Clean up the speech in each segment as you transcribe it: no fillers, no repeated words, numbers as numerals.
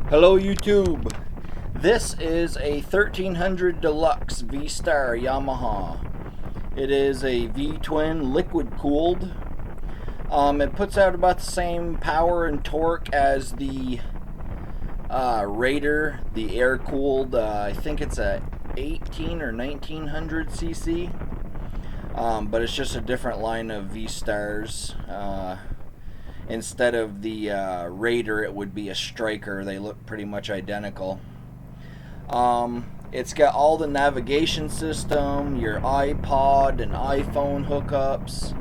Hello YouTube. This is a 1300 Deluxe V-Star Yamaha. It is a V-twin liquid cooled. It puts out about the same power and torque as the Raider, the air cooled. I think it's a 18 or 1900 cc. But it's just a different line of V-Stars. Instead of the Raider, it would be a Striker. They look pretty much identical. It's got all the navigation system, your iPod and iPhone hookups.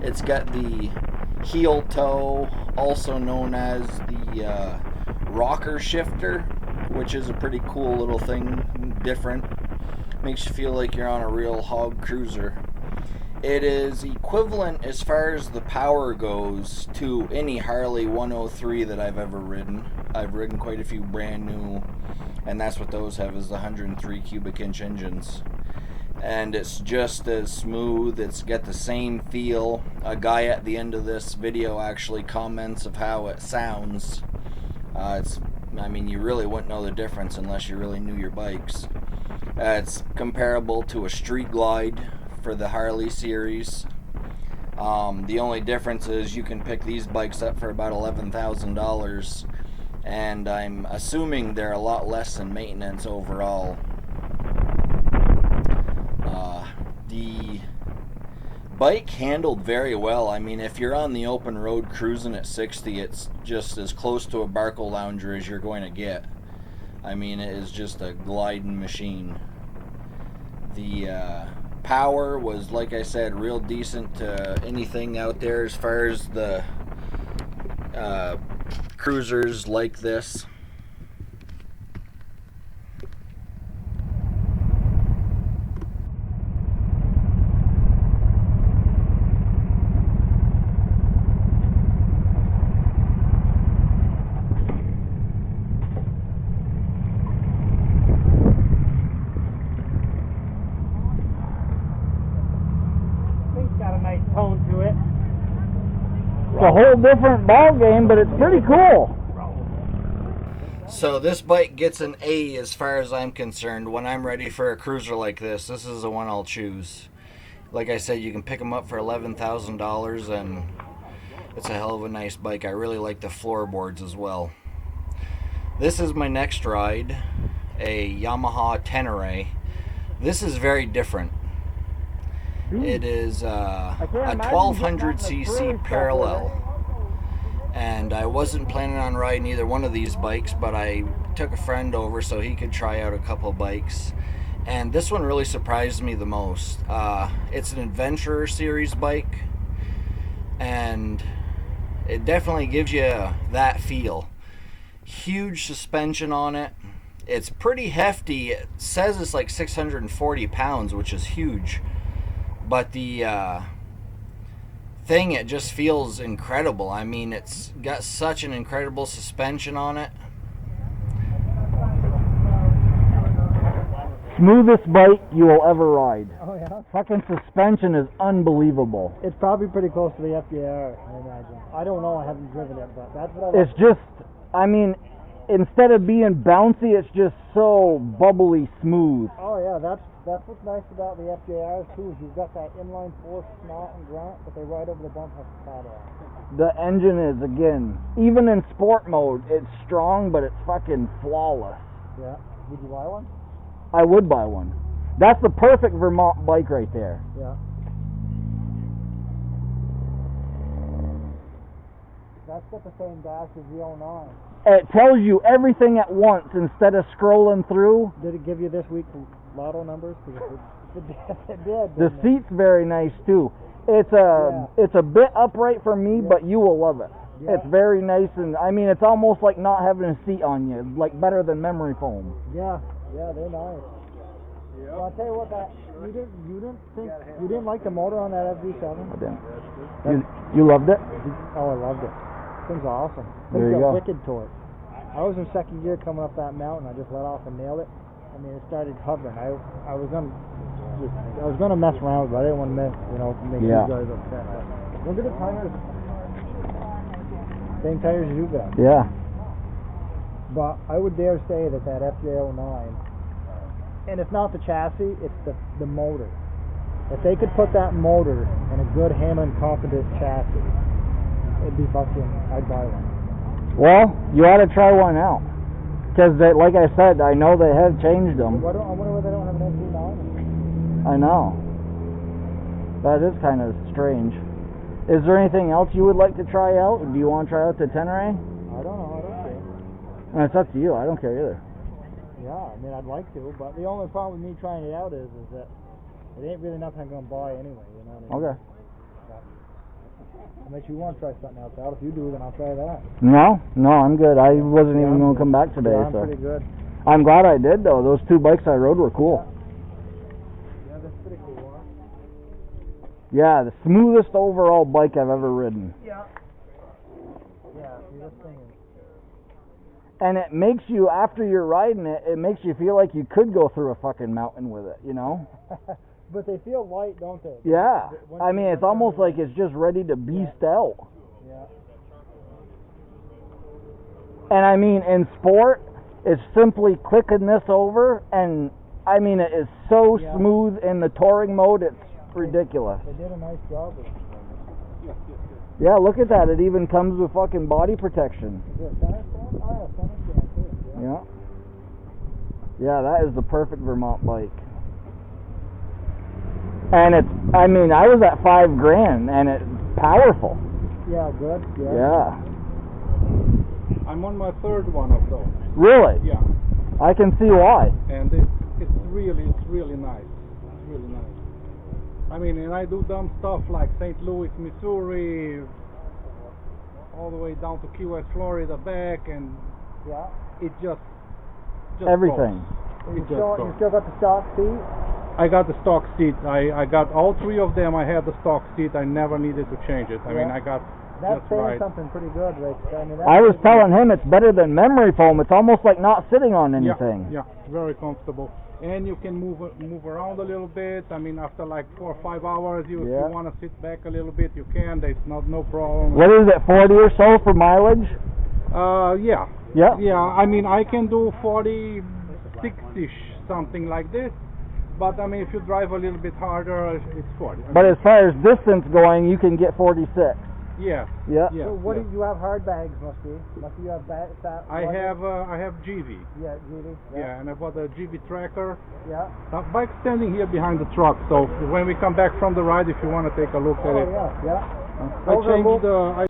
It's got the heel toe, also known as the rocker shifter, which is a pretty cool little thing, different. Makes you feel like you're on a real hog cruiser. It is equivalent as far as the power goes to any Harley 103 that I've ever ridden. I've ridden quite a few brand new, and that's what those have, is the 103 cubic inch engines. And it's just as smooth. It's got the same feel. A guy at the end of this video actually comments of how it sounds. I mean, you really wouldn't know the difference unless you really knew your bikes. It's comparable to a Street Glide for the Harley series. The only difference is you can pick these bikes up for about $11,000, and I'm assuming they're a lot less in maintenance overall. The bike handled very well. I mean, if you're on the open road cruising at 60, it's just as close to a Barco Lounger as you're going to get. I mean, it is just a gliding machine. The power was, like I said, real decent to anything out there as far as the cruisers like this. Tone to it. It's a whole different ball game, but it's pretty cool. So this bike gets an A as far as I'm concerned. When I'm ready for a cruiser like this is the one I'll choose. Like I said, you can pick them up for $11,000, and it's a hell of a nice bike. I really like the floorboards as well. This is my next ride, a Yamaha Tenere. This is very different. It is a 1200 cc parallel, and I wasn't planning on riding either one of these bikes, but I took a friend over so he could try out a couple bikes, and this one really surprised me the most. It's an Adventurer series bike, and it definitely gives you that feel. Huge suspension on it. It's pretty hefty. It says it's like 640 pounds, which is huge. But the thing, it just feels incredible. I mean, it's got such an incredible suspension on it. Smoothest bike you will ever ride. Oh yeah? Fucking suspension is unbelievable. It's probably pretty close to the FJR, I imagine. I don't know, I haven't driven it, but that's what I It's just, I mean, instead of being bouncy, it's just so bubbly smooth. Oh yeah, that's what's nice about the FJRs too, is you've got that inline four snot and grunt, but they ride over the bump like a Cadillac. The engine is, again, even in sport mode, it's strong, but it's fucking flawless. Yeah. Would you buy one? I would buy one. That's the perfect Vermont bike right there. Yeah. That's got the same dash as the 09. It tells you everything at once instead of scrolling through. Did it give you this week's lotto numbers? It did. The seat's very nice too. It's a bit upright for me, but you will love it. Yeah. It's very nice, and I mean, it's almost like not having a seat on you, like better than memory foam. Yeah, they're nice. Yep. Well, I'll tell you what, you didn't like the motor on that FV7? I didn't. You loved it? Oh, I loved it. Thing's awesome. There you go. Wicked torque. I was in second gear coming up that mountain. I just let off and nailed it. I mean, it started hovering. I was gonna mess around with it, but I didn't want to make you guys upset. Look at the tires. Same tires as you got. Yeah. But I would dare say that FJ09, and it's not the chassis, it's the motor. If they could put that motor in a good Hamlin competent chassis, it'd be fucking, I'd buy one. Well, you ought to try one out. Because, like I said, I know they have changed them. I wonder why they don't have an MP9. I know. That is kind of strange. Is there anything else you would like to try out? Do you want to try out the Tenere? I don't know, I don't care. It's up to you, I don't care either. Yeah, I mean, I'd like to, but the only problem with me trying it out is that it ain't really nothing I'm going to buy anyway, you know what I mean? Okay. Unless you want to try something else out. If you do, then I'll try that. No, I'm good. I wasn't even going to come back today. Yeah, I'm so pretty good. I'm glad I did, though. Those two bikes I rode were cool. Yeah, that's pretty cool, huh? Yeah, the smoothest overall bike I've ever ridden. Yeah. Yeah, see, this thing is... And it makes you, after you're riding it, it makes you feel like you could go through a fucking mountain with it, you know? But they feel light, don't they? Yeah. I mean, it's almost like it's just ready to beast out. Yeah. And I mean, in sport, it's simply clicking this over, and I mean, it is so smooth in the touring mode, it's ridiculous. They did a nice job with it. Yeah, look at that. It even comes with fucking body protection. Is it center stand? Oh, yeah, center stand too. Yeah. Yeah, that is the perfect Vermont bike. And it's, I mean, I was at $5,000 and it's powerful. Yeah, good. Yeah. I'm on my third one of those. Really? Yeah. I can see why. And it's really nice. It's really nice. I mean, and I do dumb stuff like St. Louis, Missouri, all the way down to Key West, Florida, back, and it just everything. Goes. You still got the stock seat? I got the stock seat. I got all three of them. I had the stock seat. I never needed to change it. I mean, I got that's just saying right. something pretty good, Rich. I was telling him it's better than memory foam. It's almost like not sitting on anything. Yeah, very comfortable. And you can move around a little bit. I mean, after like 4 or 5 hours, if you want to sit back a little bit, you can. There's no problem. What is it, 40 or so for mileage? Yeah. Yeah. Yeah, I mean, I can do 46-ish, something like this. But I mean, if you drive a little bit harder, it's 40. But as far as distance going, you can get 46. Yeah. Yeah. So what do you have? Hard bags, must be. Must you have I have GV. Yeah, GV. Yeah, and I bought a GV tracker. Yeah. Bike standing here behind the truck. So when we come back from the ride, if you want to take a look at it. Yeah. I changed the.